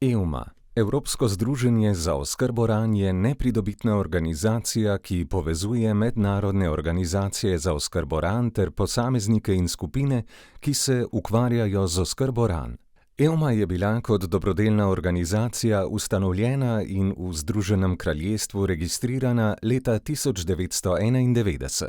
EUMA, Evropsko združenje za oskrbo ran, je nepridobitna organizacija, ki povezuje mednarodne organizacije za oskrbo ran ter posameznike in skupine, ki se ukvarjajo z oskrbo ran. EUMA je bila kot dobrodelna organizacija ustanovljena in v Združenem kraljestvu registrirana leta 1991.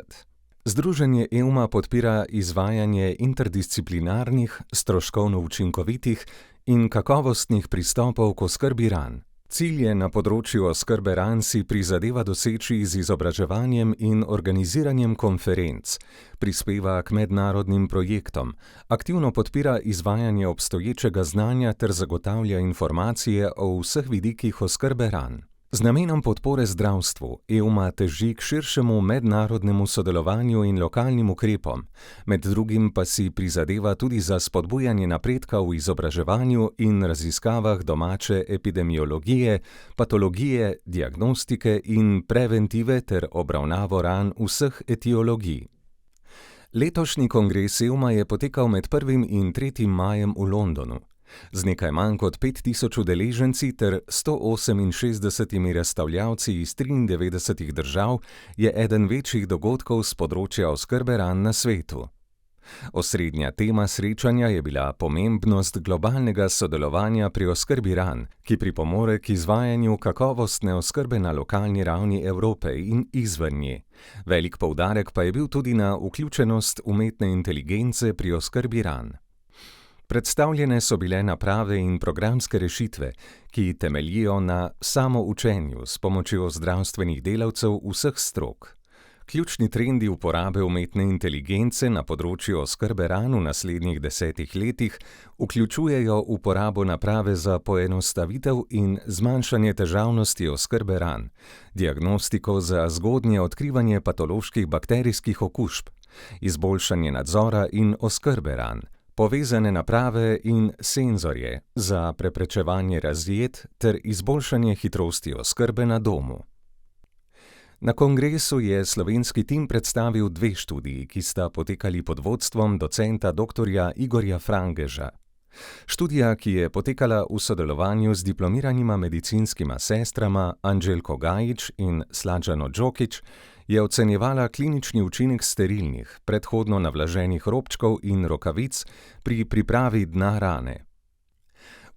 Združenje EUMA podpira izvajanje interdisciplinarnih, stroškovno učinkovitih in kakovostnih pristopov k oskrbi ran. Cilje na področju oskrbe ran si prizadeva doseči z izobraževanjem in organiziranjem konferenc, prispeva k mednarodnim projektom, aktivno podpira izvajanje obstoječega znanja ter zagotavlja informacije o vseh vidikih oskrbe ran. Z namenom podpore zdravstvu EUMA teži k širšemu mednarodnemu sodelovanju in lokalnim ukrepom, med drugim pa si prizadeva tudi za spodbujanje napredka v izobraževanju in raziskavah domače epidemiologije, patologije, diagnostike in preventive ter obravnavo ran vseh etiologij. Letošnji kongres EUMA je potekal med 1. in 3. majem v Londonu. Z nekaj manj kot 5000 udeleženci ter 168 razstavljavci iz 93 držav je eden večjih dogodkov s področja oskrbe ran na svetu. Osrednja tema srečanja je bila pomembnost globalnega sodelovanja pri oskrbi ran, ki pripomore k izvajanju kakovostne oskrbe na lokalni ravni Evrope in izven nje. Velik poudarek pa je bil tudi na vključenost umetne inteligence pri oskrbi ran. Predstavljene so bile naprave in programske rešitve, ki temeljijo na samoučenju s pomočjo zdravstvenih delavcev vseh strok. Ključni trendi uporabe umetne inteligence na področju oskrbe ran v naslednjih 10 letih vključujejo uporabo naprave za poenostavitev in zmanjšanje težavnosti oskrbe ran, diagnostiko za zgodnje odkrivanje patoloških bakterijskih okužb, izboljšanje nadzora in oskrbe ran, povezane naprave in senzorje za preprečevanje razjed ter izboljšanje hitrosti oskrbe na domu. Na kongresu je slovenski tim predstavil 2 študiji, ki sta potekali pod vodstvom docenta dr. Igorja Frangeža. Študija, ki je potekala v sodelovanju z diplomiranima medicinskima sestrama Anđelko Gajić in Slađano Đokić, je ocenjevala klinični učinek sterilnih, predhodno navlaženih robčkov in rokavic pri pripravi dna rane.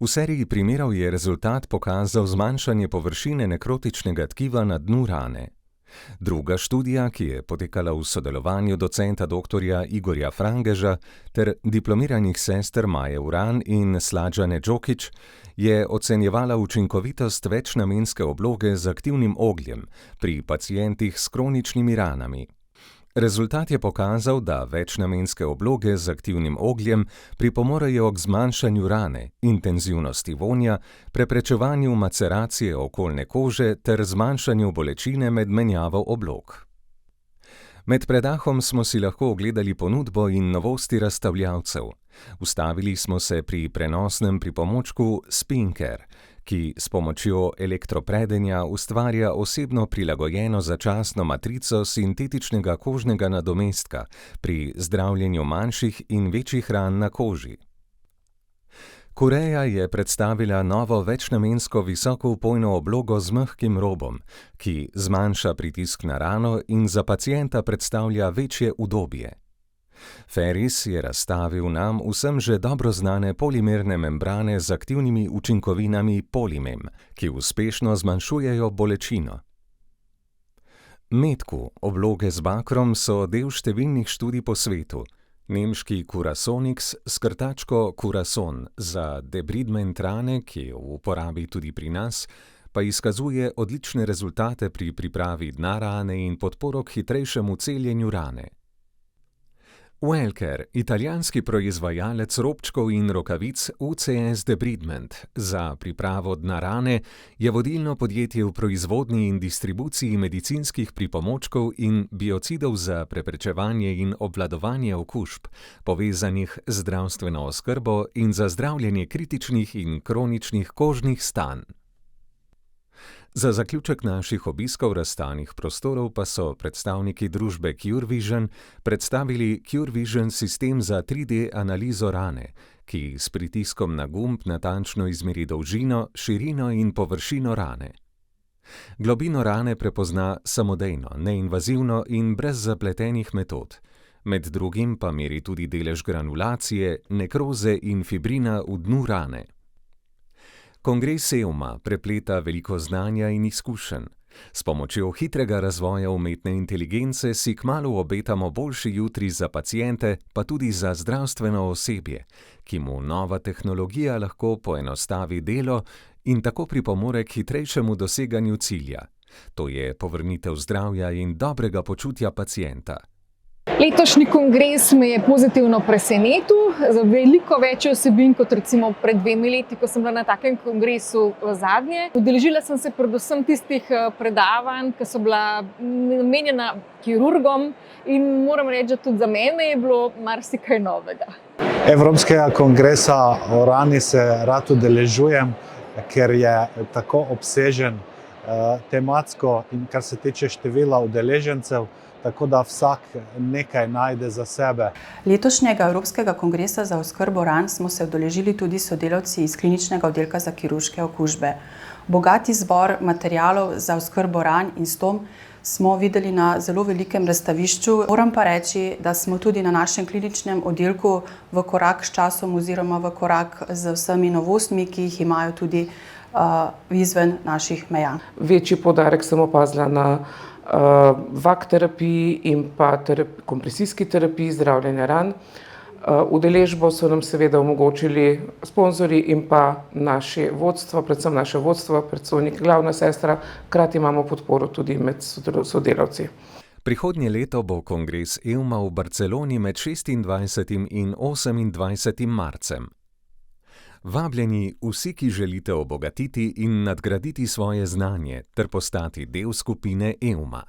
V seriji primerov je rezultat pokazal zmanjšanje površine nekrotičnega tkiva na dnu rane. Druga študija, ki je potekala v sodelovanju docenta dr. Igorja Frangeža ter diplomiranih sester Maje Uran in Slađane Đokić, je ocenjevala učinkovitost večnamenske obloge z aktivnim ogljem pri pacientih s kroničnimi ranami. Rezultat je pokazal, da večnamenske obloge z aktivnim ogljem pripomorejo k zmanjšanju rane, intenzivnosti vonja, preprečevanju maceracije okoljne kože ter zmanjšanju bolečine med menjavo oblog. Med predahom smo si lahko ogledali ponudbo in novosti razstavljavcev. Ustavili smo se pri prenosnem pripomočku Spinker, ki s pomočjo elektropredenja ustvarja osebno prilagojeno začasno matrico sintetičnega kožnega nadomestka pri zdravljenju manjših in večjih ran na koži. Koreja je predstavila novo večnamensko visokovpojno oblogo z mehkim robom, ki zmanjša pritisk na rano in za pacienta predstavlja večje udobje. Ferris je razstavil nam vsem že dobro znane polimerne membrane z aktivnimi učinkovinami Polimem, ki uspešno zmanjšujejo bolečino. Metku, obloge z bakrom, so del številnih študij po svetu. Nemški Curasonix s krtačko Curason za debridement rane, ki je v uporabi tudi pri nas, pa izkazuje odlične rezultate pri pripravi dna rane in podporo k hitrejšemu celjenju rane. Welker, italijanski proizvajalec robčkov in rokavic UCS Debridement za pripravo dna rane, je vodilno podjetje v proizvodnji in distribuciji medicinskih pripomočkov in biocidov za preprečevanje in obvladovanje okužb, povezanih z zdravstveno oskrbo in za zdravljenje kritičnih in kroničnih kožnih stanj. Za zaključek naših obiskov razstanih prostorov pa so predstavniki družbe CureVision predstavili CureVision sistem za 3D analizo rane, ki s pritiskom na gumb natančno izmeri dolžino, širino in površino rane. Globino rane prepozna samodejno, neinvazivno in brez zapletenih metod. Med drugim pa meri tudi delež granulacije, nekroze in fibrina v dnu rane. Kongres EUMA prepleta veliko znanja in izkušenj. S pomočjo hitrega razvoja umetne inteligence si kmalu obetamo boljši jutri za paciente, pa tudi za zdravstveno osebje, ki mu nova tehnologija lahko poenostavi delo in tako pripomore k hitrejšemu doseganju cilja. To je povrnitev zdravja in dobrega počutja pacienta. Letošnji kongres me je pozitivno presenetil, za veliko več vsebin kot recimo pred 2 leti, ko sem bila na takem kongresu zadnje. Udeležila sem se predvsem tistih predavanj, ki so bila namenjena kirurgom in moram reči, da tudi za mene je bilo marsikaj novega. Evropskega kongresa o rani se rad udeležujem, ker je tako obsežen tematsko in kar se tiče števila udeležencev, tako da vsak nekaj najde za sebe. Letošnjega Evropskega kongresa za oskrbo ran smo se udeležili tudi sodelavci iz kliničnega oddelka za kirurške okužbe. Bogat izbor materialov za oskrbo ran in stom smo videli na zelo velikem razstavišču. Moram pa reči, da smo tudi na našem kliničnem oddelku v korak s časom oziroma v korak z vsemi novostmi, ki jih imajo tudi izven naših meja. Večji poudarek sem opazila na VAK terapiji in pa kompresijski terapiji zdravljenja ran. Udeležbo so nam seveda omogočili sponzorji in pa naše vodstvo, predvsem naše vodstvo, predstojnik, glavna sestra, hkrati imamo podporo tudi med sodelavci. Prihodnje leto bo kongres EUMA v Barceloni med 26. in 28. marcem. Vabljeni vsi, ki želite obogatiti in nadgraditi svoje znanje ter postati del skupine EUMA.